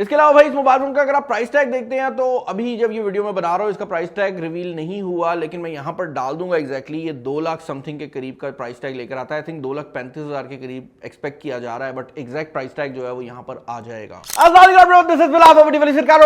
इसके अलावा भाई इस मोबाइल फोन का अगर आप प्राइस टैग देखते हैं तो अभी जब ये वीडियो मैं बना रहा हूँ इसका प्राइस टैग रिवील नहीं हुआ, लेकिन मैं यहाँ पर डाल दूंगा एग्जैक्टली। ये 2 लाख समथिंग के करीब का प्राइस टैग लेकर आता है। आई थिंक 2,35,000 के करीब एक्सपेक्ट किया जा रहा है, बट एग्जैक्ट प्राइस टैग जो है वो यहाँ पर आ जाएगा।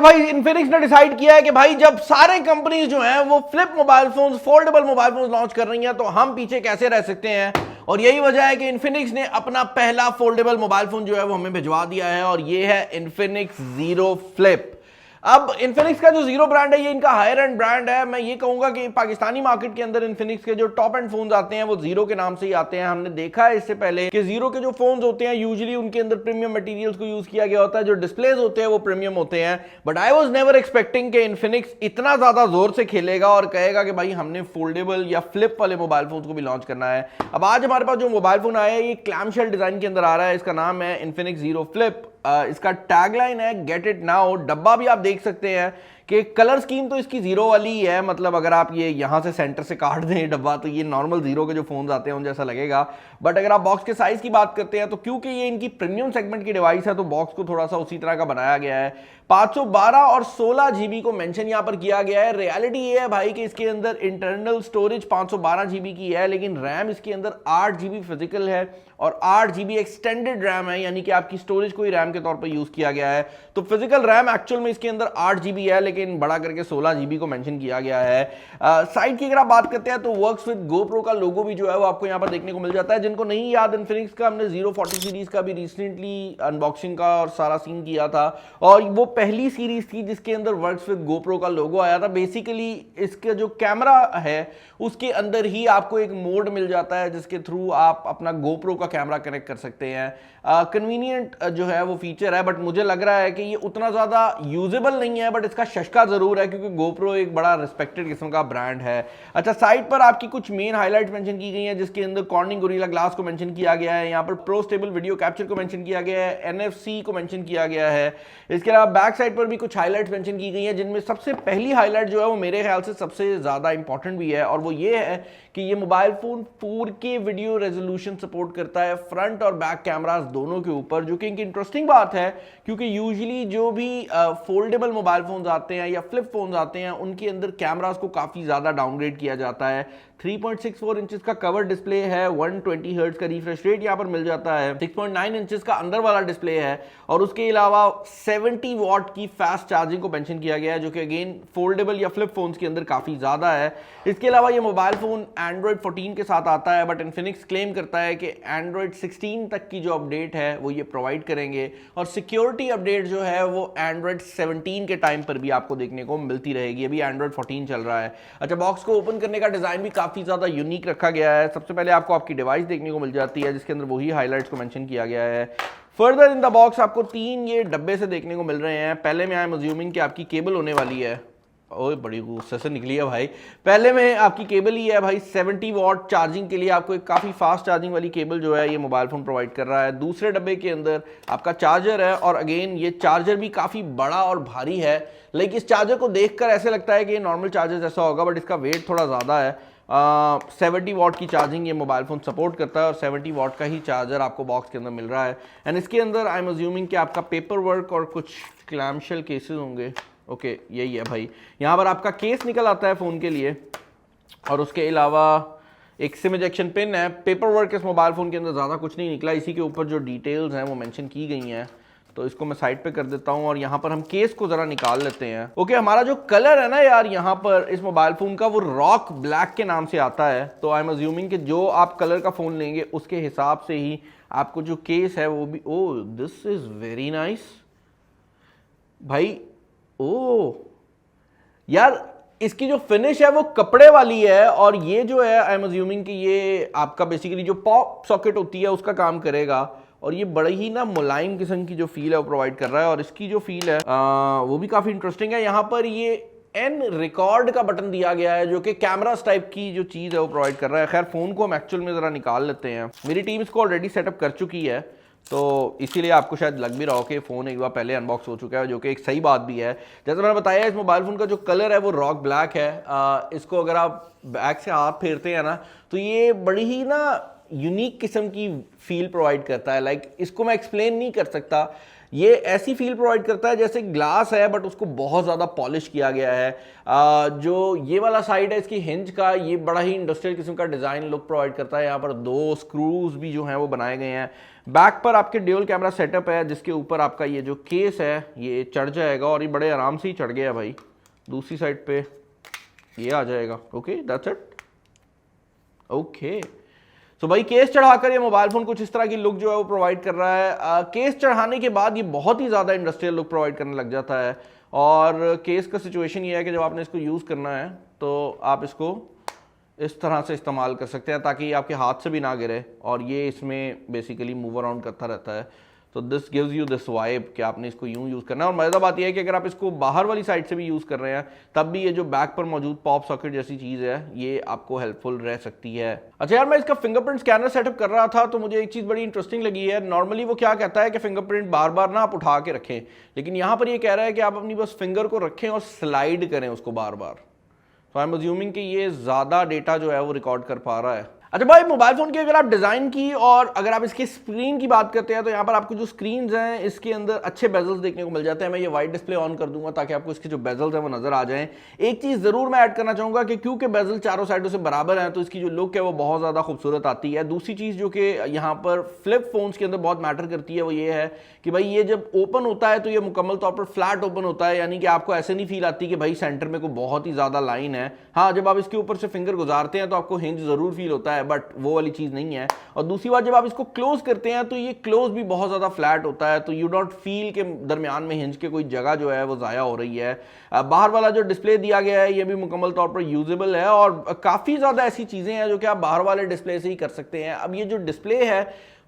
भाई इन्फिनिक्स ने डिसाइड किया है कि भाई जब सारे कंपनीज जो है वो flip mobile phone, foldable mobile phone launch कर रही हैं तो हम पीछे कैसे रह सकते हैं। और यही वजह है कि इन्फिनिक्स ने अपना पहला फोल्डेबल मोबाइल फोन जो है वो हमें भिजवा दिया है, और ये है इन्फिनिक्स जीरो फ्लिप। अब इन्फिनिक्स का जो जीरो ब्रांड है ये इनका हायर एंड ब्रांड है। मैं ये कहूंगा कि पाकिस्तानी मार्केट के अंदर इन्फिनिक्स के जो टॉप एंड फोन्स आते हैं वो जीरो के नाम से ही आते हैं। हमने देखा है इससे पहले कि जीरो के जो फोन्स होते हैं यूजुअली उनके अंदर प्रीमियम मटेरियल्स को यूज किया गया होता है, जो डिस्प्लेज होते हैं वो प्रीमियम होते हैं। But I was never expecting कि इन्फिनिक्स इतना ज्यादा जोर से खेलेगा और कहेगा कि भाई हमने फोल्डेबल या फ्लिप वाले मोबाइल फोन को भी लॉन्च करना है। अब आज हमारे पास जो मोबाइल फोन आया है ये क्लैमशेल डिजाइन के अंदर आ रहा है। इसका नाम है इन्फिनिक्स जीरो फ्लिप। इसका टैगलाइन है गेट इट नाउ। डब्बा भी आप देख सकते हैं कि कलर स्कीम तो इसकी जीरो वाली ही है, मतलब अगर आप ये यहां से सेंटर से काट दें डब्बा तो ये नॉर्मल जीरो के जो फोन्स आते हैं उन जैसा लगेगा। बट अगर आप बॉक्स के साइज की बात करते हैं तो क्योंकि ये इनकी प्रीमियम सेगमेंट की डिवाइस है तो बॉक्स को थोड़ा सा उसी तरह का बनाया गया है। 512 और 16 जीबी को मेंशन यहां पर किया गया है। रियलिटी ये है भाई कि इसके अंदर इंटरनल स्टोरेज 512 जीबी की है, लेकिन रैम इसके अंदर 8 जीबी फिजिकल है और 8 जीबी एक्सटेंडेड रैम है, यानी कि आपकी स्टोरेज को ही रैम के तौर पर यूज किया गया है। तो फिजिकल रैम एक्चुअल में इसके अंदर 8 जीबी है, लेकिन बड़ा करके 16 जीबी को मेंशन किया गया है। साइड की अगर आप बात करते हैं तो वर्क्स विद गोप्रो का लोगो भी जो है वो आपको यहां पर देखने को मिल जाता है। जिनको नहीं याद, इन्फिनिक्स का हमने 040 सीरीज का भी रिसेंटली अनबॉक्सिंग का और सारा सीन किया था, और वो पहली सीरीज थी जिसके अंदर वर्क्स विद गोप्रो का लोगो आया था। बेसिकली इसके जो कैमरा है उसके अंदर ही आपको एक मोड मिल जाता है जिसके थ्रू आप अपना गोप्रो का कैमरा कनेक्ट कर सकते हैं। कन्वीनियंट जो है वो फीचर है, बट मुझे लग रहा है कि ये उतना ज्यादा यूजेबल नहीं है, बट इसका शशका जरूर है क्योंकि गोप्रो एक बड़ा रिस्पेक्टेड किस्म का ब्रांड है। अच्छा, साइड पर आपकी कुछ मेन हाइलाइट्स मेंशन की गई हैं जिसके अंदर कॉर्निंग गोरिल्ला ग्लास को मेंशन किया गया है, यहाँ पर प्रो स्टेबल वीडियो कैप्चर को मेंशन किया गया है, NFC को मेंशन किया गया है। इसके अलावा बैक साइड पर भी कुछ हाइलाइट्स मेंशन की गई हैं, जिनमें सबसे पहली हाईलाइट जो है वो मेरे ख्याल से सबसे ज्यादा इंपॉर्टेंट भी है, और वो ये है कि ये mobile phone 4K video resolution support करता है फ्रंट और बैक कैमरास दोनों के ऊपर, जो कि एक इंटरेस्टिंग बात है क्योंकि यूजुअली जो भी फोल्डेबल मोबाइल फोन्स आते हैं या फ्लिप फोन्स आते हैं उनके अंदर कैमरास को काफी ज्यादा डाउनग्रेड किया जाता है। 3.64 इंचेस का कवर डिस्प्ले है, 120 हर्ट्ज का रिफ्रेश रेट यहाँ पर मिल जाता है, 6.9 इंचेस का अंदर वाला डिस्प्ले है, और उसके अलावा 70 वॉट की फास्ट चार्जिंग को मेंशन किया गया है, जो कि अगेन फोल्डेबल या फ्लिप फोन्स के अंदर काफी ज्यादा है। इसके अलावा ये मोबाइल फोन एंड्रॉइड 14 के साथ आता है, बट इन्फिनिक्स क्लेम करता है कि एंड्रॉइड 16 तक की जो अपडेट है वो ये प्रोवाइड करेंगे, और सिक्योरिटी अपडेट जो है वो एंड्रॉइड 17 के टाइम पर भी आपको देखने को मिलती रहेगी। अभी एंड्रॉइड 14 चल रहा है। अच्छा, बॉक्स को ओपन करने का डिजाइन भी काफी ज्यादा यूनिक रखा गया है। सबसे पहले आपको आपकी डिवाइस देखने को मिल जाती है जिसके अंदर वही हाइलाइट्स को मेंशन किया गया है। फर्दर इन द बॉक्स आपको 3 ये डब्बे से देखने को मिल रहे हैं। पहले में आई एम अज्यूमिंग कि आपकी केबल होने वाली है। ओए बड़ी गुस्से से निकली है भाई। पहले में आपकी केबल ही है भाई, 70 वॉट चार्जिंग के लिए आपको एक काफ़ी फास्ट चार्जिंग वाली केबल जो है ये मोबाइल फोन प्रोवाइड कर रहा है। दूसरे डब्बे के अंदर आपका चार्जर है, और अगेन ये चार्जर भी काफ़ी बड़ा और भारी है। लेकिन इस चार्जर को देखकर ऐसे लगता है कि ये नॉर्मल चार्जर जैसा होगा, बट इसका वेट थोड़ा ज़्यादा है। 70 वॉट की चार्जिंग ये मोबाइल फोन सपोर्ट करता है, और 70 वॉट का ही चार्जर आपको बॉक्स के अंदर मिल रहा है। एंड इसके अंदर आई एम अज्यूमिंग कि आपका पेपर वर्क और कुछ क्लैमशेल केसेस होंगे। ओके, यही है भाई। यहाँ पर आपका केस निकल आता है फ़ोन के लिए, और उसके अलावा एक सिम इजेक्शन पिन है। पेपर वर्क इस मोबाइल फ़ोन के अंदर ज़्यादा कुछ नहीं निकला। इसी के ऊपर जो डिटेल्स हैं वो मेंशन की गई हैं, तो इसको मैं साइड पे कर देता हूं, और यहाँ पर हम केस को ज़रा निकाल लेते हैं। ओके, हमारा जो कलर है ना यार यहाँ पर इस मोबाइल फ़ोन का, वो रॉक ब्लैक के नाम से आता है। तो आई एम अज्यूमिंग कि जो आप कलर का फ़ोन लेंगे उसके हिसाब से ही आपको जो केस है वो भी। ओ दिस इज़ वेरी नाइस भाई। ओ यार, इसकी जो फिनिश है वो कपड़े वाली है, और ये जो है आई एम अज्यूमिंग कि ये आपका बेसिकली जो पॉप सॉकेट होती है उसका काम करेगा, और ये बड़ी ही ना मुलायम किस्म की जो फील है वो प्रोवाइड कर रहा है। और इसकी जो फील है वो भी काफ़ी इंटरेस्टिंग है। यहाँ पर ये एन रिकॉर्ड का बटन दिया गया है जो कि कैमरास टाइप की जो चीज़ है वो प्रोवाइड कर रहा है। खैर, फ़ोन को हम एक्चुअल में ज़रा निकाल लेते हैं। मेरी टीम इसको ऑलरेडी सेटअप कर चुकी है, तो इसीलिए आपको शायद लग भी रहा हो कि फ़ोन एक बार पहले अनबॉक्स हो चुका है, जो कि एक सही बात भी है। जैसे मैंने बताया, इस मोबाइल फ़ोन का जो कलर है वो रॉक ब्लैक है। इसको अगर आप बैक से हाथ फेरते हैं ना तो ये बड़ी ही ना यूनिक किस्म की फील प्रोवाइड करता है। लाइक इसको मैं एक्सप्लेन नहीं कर सकता। ये ऐसी फील प्रोवाइड करता है जैसे ग्लास है बट उसको बहुत ज़्यादा पॉलिश किया गया है। जो ये वाला साइड है इसकी हिंज का, ये बड़ा ही इंडस्ट्रियल किस्म का डिज़ाइन लुक प्रोवाइड करता है। यहाँ पर 2 स्क्रूज भी जो हैं वो बनाए गए हैं। बैक पर आपके ड्यूल कैमरा सेटअप है जिसके ऊपर आपका ये जो केस है ये चढ़ जाएगा और ये बड़े आराम से ही चढ़ गया भाई। दूसरी साइड पे ये आ जाएगा। Okay, that's it. ओके, तो भाई केस चढ़ाकर ये मोबाइल फोन कुछ इस तरह की लुक जो है वो प्रोवाइड कर रहा है। केस चढ़ाने के बाद ये बहुत ही ज़्यादा इंडस्ट्रियल लुक प्रोवाइड करने लग जाता है। और केस का सिचुएशन ये है कि जब आपने इसको यूज़ करना है तो आप इसको इस तरह से इस्तेमाल कर सकते हैं ताकि ये आपके हाथ से भी ना गिरे और ये इसमें बेसिकली मूव अराउंड करता रहता है। तो this gives you this vibe कि आपने इसको यूं यूज़ करना है। और मज़ेदार बात यह है कि अगर आप इसको बाहर वाली साइड से भी यूज़ कर रहे हैं तब भी ये जो बैक पर मौजूद पॉप सॉकेट जैसी चीज़ है ये आपको हेल्पफुल रह सकती है। अच्छा यार, मैं इसका फिंगरप्रिंट स्कैनर सेटअप कर रहा था तो मुझे एक चीज़ बड़ी इंटरेस्टिंग लगी है। नॉर्मली वो क्या कहता है कि फिंगरप्रिंट बार बार ना आप उठा के रखें, लेकिन यहाँ पर ये कह रहा है कि आप अपनी बस फिंगर को रखें और स्लाइड करें उसको बार बार। तो आई एम अज्यूमिंग कि ये ज़्यादा डेटा जो है वो रिकॉर्ड कर पा रहा है। अच्छा भाई, मोबाइल फोन की अगर आप डिज़ाइन की और अगर आप इसकी स्क्रीन की बात करते हैं तो यहाँ पर आपको जो स्क्रीन्स हैं इसके अंदर अच्छे बेजल्स देखने को मिल जाते हैं। मैं ये वाइट डिस्प्ले ऑन कर दूंगा ताकि आपको इसके जो बेजल्स हैं वो नजर आ जाएं। एक चीज़ ज़रूर मैं ऐड करना चाहूँगा कि क्योंकि बेजल चारों साइडों से बराबर हैं तो इसकी जो लुक है वो बहुत ज़्यादा खूबसूरत आती है। दूसरी चीज़ जो कि यहाँ पर फ्लिप फोन्स के अंदर बहुत मैटर करती है वो ये है कि भाई ये जब ओपन होता है तो ये मुकम्मल तौर पर फ्लैट ओपन होता है, यानी कि आपको ऐसे नहीं फील आती कि भाई सेंटर में कोई बहुत ही ज़्यादा लाइन है। हाँ, जब आप इसके ऊपर से फिंगर गुजारते हैं तो आपको हिंज ज़रूर फील होता है बट वो वाली चीज़ नहीं है। और दूसरी बात, जब आप इसको क्लोज करते हैं तो ये क्लोज भी बहुत ज़्यादा फ्लैट होता है, तो यू डोंट फील के दरमियान में हिंज के कोई जगह जो है वो ज़ाया हो रही है। बाहर वाला जो डिस्प्ले दिया गया है ये भी मुकम्मल तौर पर यूजेबल है और काफ़ी ज़्यादा ऐसी चीज़ें हैं जो कि आप बाहर वाले डिस्प्ले से ही कर सकते हैं। अब ये जो डिस्प्ले है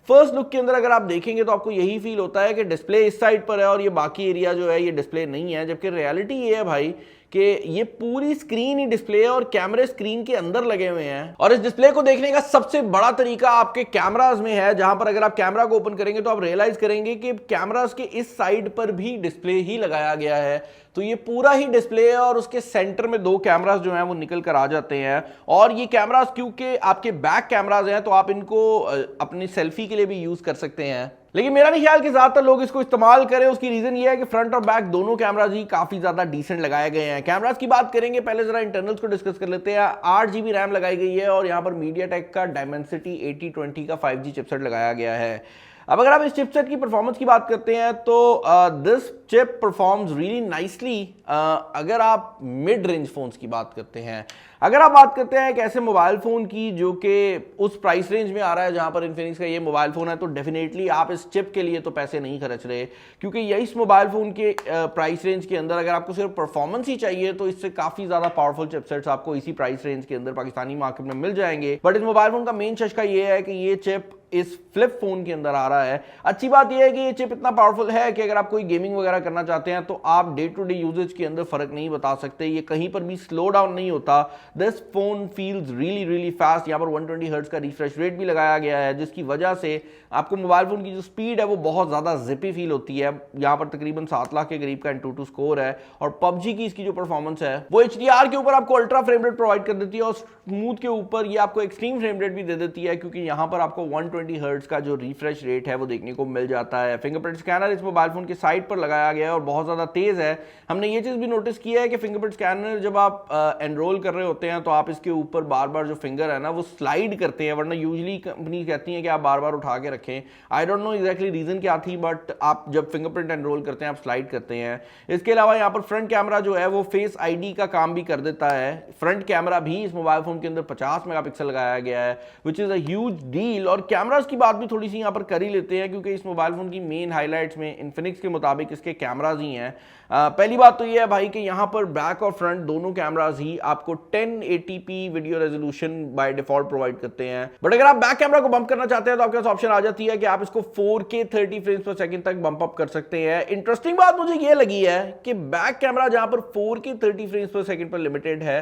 फर्स्ट लुक के अंदर अगर आप देखेंगे तो आपको यही फील होता है कि डिस्प्ले इस साइड पर है और ये बाकी एरिया जो है ये डिस्प्ले नहीं है, जबकि रियलिटी ये है भाई कि ये पूरी स्क्रीन ही डिस्प्ले है और कैमरे स्क्रीन के अंदर लगे हुए हैं। और इस डिस्प्ले को देखने का सबसे बड़ा तरीका आपके कैमरास में है, जहां पर अगर आप कैमरा को ओपन करेंगे तो आप रियलाइज करेंगे कि कैमरास के इस साइड पर भी डिस्प्ले ही लगाया गया है। तो ये पूरा ही डिस्प्ले है और उसके सेंटर में 2 कैमरास जो हैं वो निकल कर आ जाते हैं। और ये कैमरास क्योंकि आपके बैक कैमरास हैं तो आप इनको अपनी सेल्फी के लिए भी यूज कर सकते हैं, लेकिन मेरा नहीं ख्याल कि ज्यादातर लोग इसको इस्तेमाल करें। उसकी रीजन ये है कि फ्रंट और बैक दोनों कैमरास ही काफी ज्यादा डिसेंट लगाए गए हैं। कैमरास की बात करेंगे, पहले जरा इंटरनल्स को डिस्कस कर लेते हैं। 8 GB रैम लगाई गई है और यहाँ पर मीडियाटेक का डायमेंसिटी 8020 का 5G चिपसेट लगाया गया है। अब अगर आप इस चिपसेट की परफॉर्मेंस की बात करते हैं तो this chip performs really nicely. अगर आप मिड रेंज फोन्स की बात करते हैं, अगर आप बात करते हैं एक ऐसे मोबाइल फोन की जो कि उस प्राइस रेंज में आ रहा है जहां पर इन्फिनिक्स का ये मोबाइल फोन है, तो डेफिनेटली आप इस चिप के लिए तो पैसे नहीं खर्च रहे, क्योंकि ये इस मोबाइल फोन के प्राइस रेंज के अंदर अगर आपको सिर्फ परफॉर्मेंस ही चाहिए तो इससे काफी ज्यादा पावरफुल चिपसेट्स आपको इसी प्राइस रेंज के अंदर पाकिस्तानी मार्केट में मिल जाएंगे। बट इस मोबाइल फोन का मेन चस्का ये है कि ये चिप इस फ्लिप फोन के अंदर आ रहा है। अच्छी बात यह है कि ये चिप इतना पावरफुल है कि अगर आप कोई गेमिंग वगैरह करना चाहते हैं तो आप डे टू डे यूजेज के अंदर फर्क नहीं बता सकते। ये कहीं पर भी स्लो डाउन नहीं होता। This phone feels really fast. यहाँ पर 120 हर्ट्ज का रिफ्रेश रेट भी लगाया गया है, जिसकी वजह से आपको मोबाइल फोन की जो स्पीड है वो बहुत ज्यादा जिपी फील होती है। यहाँ पर तकरीबन 7 लाख के करीब का Antutu स्कोर है और PUBG की इसकी जो परफॉर्मेंस है वो HDR के ऊपर आपको अल्ट्रा फ्रेम रेट प्रोवाइड कर देती है और स्मूथ के ऊपर ये आपको एक्सट्रीम फ्रेम रेट भी दे देती है, क्योंकि यहाँ पर आपको 120 हर्ट्ज का जो रिफ्रेश रेट है वो देखने को मिल जाता है। फिंगरप्रिंट स्कैनर इस मोबाइल फोन के साइड पर लगाया गया है और बहुत ज्यादा तेज है। हमने ये चीज भी नोटिस किया है कि फिंगरप्रिंट स्कैनर जब आप एनरोल कर रहे होते हैं तो आप इसके ऊपर बार बार जो फिंगर है ना वो स्लाइड करते हैं, वरना यूजली कंपनी कहती है कि आप बार बार उठा के रखें। I don't know exactly reason क्या थी, बट आप जब फिंगरप्रिंट एनरोल करते हैं आप स्लाइड करते हैं। इसके अलावा यहाँ पर फ्रंट कैमरा जो है वो फेस आईडी का काम भी कर देता है। फ्रंट कैमरा भी इस मोबाइल फोन के अंदर 50 मेगापिक्सल लगाया गया है, which is a huge deal. और कैमरास की बात भी थोड़ी सी यहाँ पर कर ही लेते हैं, क्योंकि इस मोबाइल फोन की मेन हाईलाइट्स में इन्फिनिक्स के मुताबिक इसके कैमरास ही हैं। पहली बात तो ये है भाई कि यहाँ पर बैक और फ्रंट दोनों कैमरास ही आपको 1080p video resolution by default provide करते हैं। बट अगर आप बैक कैमरा को बंप करना चाहते हैं तो आपके पास ऑप्शन आ जाती है कि आप इसको 4K 30 फ्रेम्स पर सेकंड तक बंप अप कर सकते हैं। इंटरेस्टिंग बात मुझे ये लगी है कि बैक कैमरा जहां पर 4K 30 फ्रेम्स पर सेकंड पर लिमिटेड है,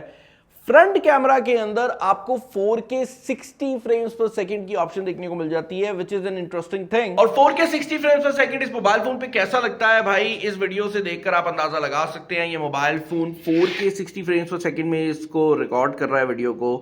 फ्रंट कैमरा के अंदर आपको 4K 60 फ्रेम्स पर सेकंड की ऑप्शन देखने को मिल जाती है, which is an interesting thing. और 4K 60 फ्रेम्स पर सेकंड इस मोबाइल फोन पे कैसा लगता है भाई, इस वीडियो से देखकर आप अंदाजा लगा सकते हैं। ये मोबाइल फोन 4K 60 फ्रेम्स पर सेकंड में इसको रिकॉर्ड कर रहा है वीडियो को।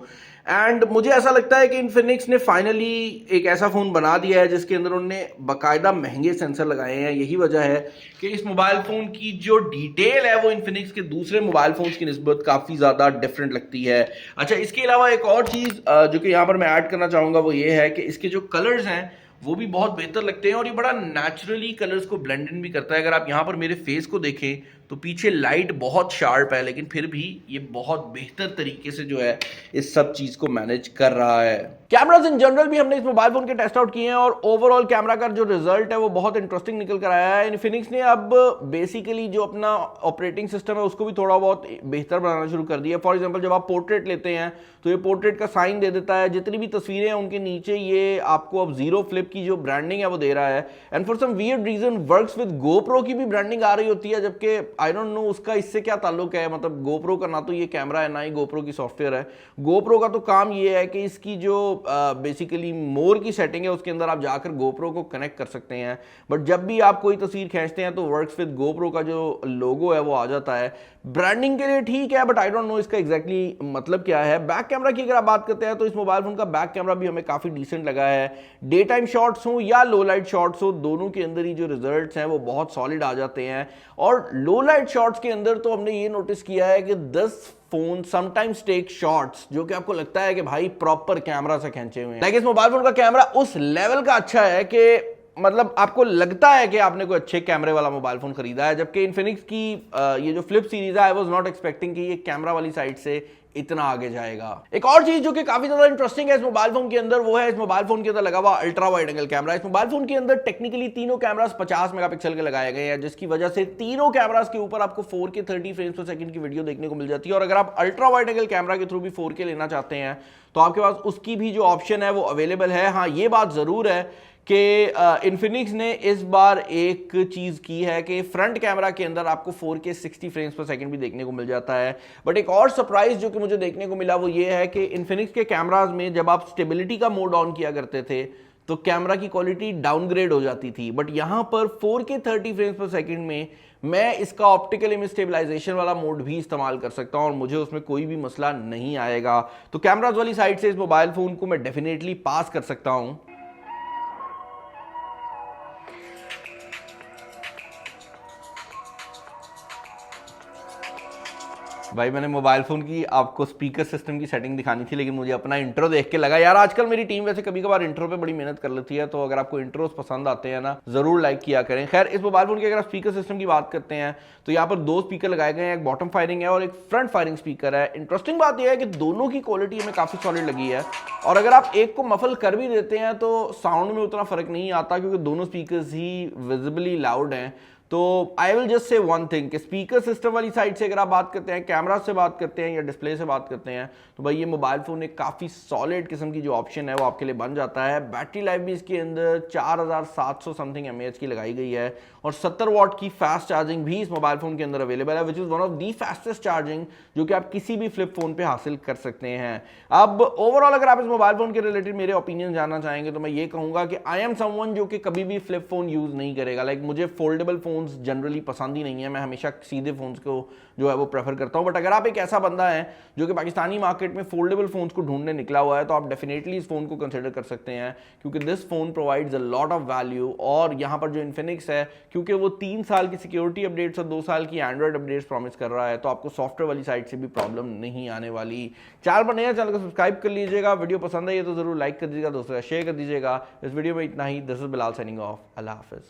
एंड मुझे ऐसा लगता है कि इन्फिनिक्स ने फाइनली एक ऐसा फ़ोन बना दिया है जिसके अंदर उन्होंने बाकायदा महंगे सेंसर लगाए हैं। यही वजह है कि इस मोबाइल फ़ोन की जो डिटेल है वो इन्फिनिक्स के दूसरे मोबाइल फ़ोन्स की निस्बत काफ़ी ज़्यादा डिफरेंट लगती है। अच्छा, इसके अलावा एक और चीज़ जो कि यहाँ पर मैं ऐड करना चाहूँगा वो ये है कि इसके जो कलर्स हैं वो भी बहुत बेहतर लगते हैं और ये बड़ा नेचुरली कलर्स को ब्लेंड इन भी करता है। अगर आप यहाँ पर मेरे फेस को देखें तो पीछे लाइट बहुत शार्प है, लेकिन फिर भी ये बहुत बेहतर तरीके से जो है इस सब चीज को मैनेज कर रहा है। कैमरास इन जनरल भी हमने इस मोबाइल फोन के टेस्ट आउट किए हैं और ओवरऑल कैमरा का जो रिजल्ट है वो बहुत इंटरेस्टिंग निकल कर आया है। इन्फिनिक्स ने अब बेसिकली जो अपना ऑपरेटिंग सिस्टम है उसको भी थोड़ा बहुत बेहतर बनाना शुरू कर दिया। फॉर एग्जाम्पल जब आप पोर्ट्रेट लेते हैं तो ये पोर्ट्रेट का साइन दे देता है, जितनी भी तस्वीरें हैं उनके नीचे ये आपको अब जीरो फ्लिप की जो ब्रांडिंग है वो दे रहा है। And for some weird reason works with GoPro की भी ब्रांडिंग आ रही होती है, जबकि आई डोंट नो उसका इससे क्या ताल्लुक है। मतलब गोप्रो का ना तो ये कैमरा है ना ही गोप्रो की सॉफ्टवेयर है। गोप्रो का तो काम ये है कि इसकी जो बेसिकली मोर की सेटिंग है उसके अंदर आप जाकर गोप्रो को कनेक्ट कर सकते हैं, बट जब भी आप कोई तस्वीर खींचते हैं तो वर्क्स विद गोप्रो का जो लोगो है वो आ जाता है। ब्रांडिंग के लिए ठीक है, बट आई डोंट नो इसका एग्जैक्टली मतलब क्या है। बैक कैमरा की अगर आप बात करते हैं तो इस मोबाइल फोन का बैक कैमरा भी हमें काफी डिसेंट लगा है। डे टाइम शॉट्स हो या लो लाइट शॉट्स हो, दोनों के अंदर ही जो रिजल्ट्स हैं वो बहुत सॉलिड आ जाते हैं। और लो लाइट शॉट्स के अंदर तो हमने ये नोटिस किया है कि 10 फोन समटाइम्स टेक शॉट्स जो कि आपको लगता है कि भाई प्रॉपर कैमरा से खींचे हुए हैं। लेकिन इस मोबाइल फोन का कैमरा उस लेवल का अच्छा है कि मतलब आपको लगता है कि आपने कोई अच्छे कैमरे वाला मोबाइल फोन खरीदा है। जबकि इन्फिनिक्स की ये जो फ्लिप सीरीज है, आई वाज नॉट एक्सपेक्टिंग कि ये कैमरा वाली साइड से इतना आगे जाएगा। एक और चीज जो कि काफी ज्यादा इंटरेस्टिंग है इस मोबाइल फोन के अंदर, वो है इस मोबाइल फोन के अंदर लगा हुआ अल्ट्रा वाइड एंगल कैमरा। इस मोबाइल फोन के अंदर टेक्निकली तीनों कैमरास 50 मेगापिक्सल के लगाए गए हैं, जिसकी वजह से तीनों कैमरास के ऊपर आपको 4K 30 फ्रेम्स पर सेकंड की वीडियो देखने को मिल जाती है। और अगर आप अल्ट्रा वाइड एंगल कैमरा के थ्रू भी 4K लेना चाहते हैं तो आपके पास उसकी भी जो ऑप्शन है वो अवेलेबल है। हाँ, ये बात जरूर है कि इन्फिनिक्स ने इस बार एक चीज की है कि फ्रंट कैमरा के अंदर आपको 4K 60 फ्रेम्स पर सेकंड भी देखने को मिल जाता है। बट एक और सरप्राइज जो कि मुझे देखने को मिला वो ये है कि इन्फिनिक्स के कैमराज में जब आप स्टेबिलिटी का मोड ऑन किया करते थे तो कैमरा की क्वालिटी डाउनग्रेड हो जाती थी, बट यहां पर 4K 30 फ्रेम्स पर सेकंड में मैं इसका ऑप्टिकल इमेज स्टेबलाइजेशन वाला मोड भी इस्तेमाल कर सकता हूं और मुझे उसमें कोई भी मसला नहीं आएगा। तो कैमराज वाली साइड से इस मोबाइल फोन को मैं डेफिनेटली पास कर सकता हूं। भाई मैंने मोबाइल फोन की आपको स्पीकर सिस्टम की सेटिंग दिखानी थी, लेकिन मुझे अपना इंट्रो देख के लगा यार आजकल मेरी टीम वैसे कभी कभार इंट्रो पे बड़ी मेहनत कर लेती है, तो अगर आपको इंट्रोस पसंद आते हैं ना जरूर लाइक किया करें। खैर, इस मोबाइल फोन की अगर आप स्पीकर सिस्टम की बात करते हैं तो यहाँ पर 2 स्पीकर लगाए गए हैं, एक बॉटम फायरिंग है और एक फ्रंट फायरिंग स्पीकर है। इंटरेस्टिंग बात यह है कि दोनों की क्वालिटी हमें काफी सॉलिड लगी है और अगर आप एक को मफल कर भी देते हैं तो साउंड में उतना फर्क नहीं आता क्योंकि दोनों स्पीकर्स ही विजिबली लाउड हैं। तो I will just say one thing कि स्पीकर सिस्टम वाली साइड से अगर आप बात करते हैं, कैमरा से बात करते हैं या डिस्प्ले से बात करते हैं, तो भाई ये मोबाइल फोन एक काफ़ी सॉलिड किस्म की जो ऑप्शन है वो आपके लिए बन जाता है। बैटरी लाइफ भी इसके अंदर 4700 समथिंग mAh की लगाई गई है और 70 वाट की फास्ट चार्जिंग भी इस मोबाइल फोन के अंदर अवेलेबल है, which is one of the fastest charging जो कि आप किसी भी फ्लिप फोन पे हासिल कर सकते हैं। अब ओवरऑल अगर आप इस मोबाइल फोन के रिलेटेड मेरे ओपिनियन जानना चाहेंगे तो मैं ये कहूँगा कि आई एम समवन जो कि कभी भी फ्लिप फोन यूज़ नहीं करेगा। लाइक मुझे फोल्डेबल फोन जनरली पसंद ही नहीं है, मैं हमेशा सीधे फोन्स को जो है वो प्रेफर करता हूं। बट अगर आप एक ऐसा बंदा है जो कि पाकिस्तानी मार्केट में फोल्डेबल फोन्स को ढूंढने निकला हुआ है तो आप डेफिनेटली इस फोन को कंसीडर कर सकते हैं क्योंकि this phone provides a lot of value. और यहां पर जो इन्फिनिक्स है क्योंकि वो 3 साल की सिक्योरिटी अपडेट्स और 2 साल की एंड्रॉइड अपडेट्स प्रॉमिस कर रहा है तो आपको सॉफ्टवेयर वाली साइड से भी प्रॉब्लम नहीं आने वाली। चैनल पर नया, चैनल को सब्सक्राइब कर लीजिएगा, वीडियो पसंद आई तो जरूर लाइक कर दीजिएगा, दोस्तों शेयर कर दीजिएगा। इस वीडियो में इतना ही। This is Bilal signing off. अल्लाह हाफिज।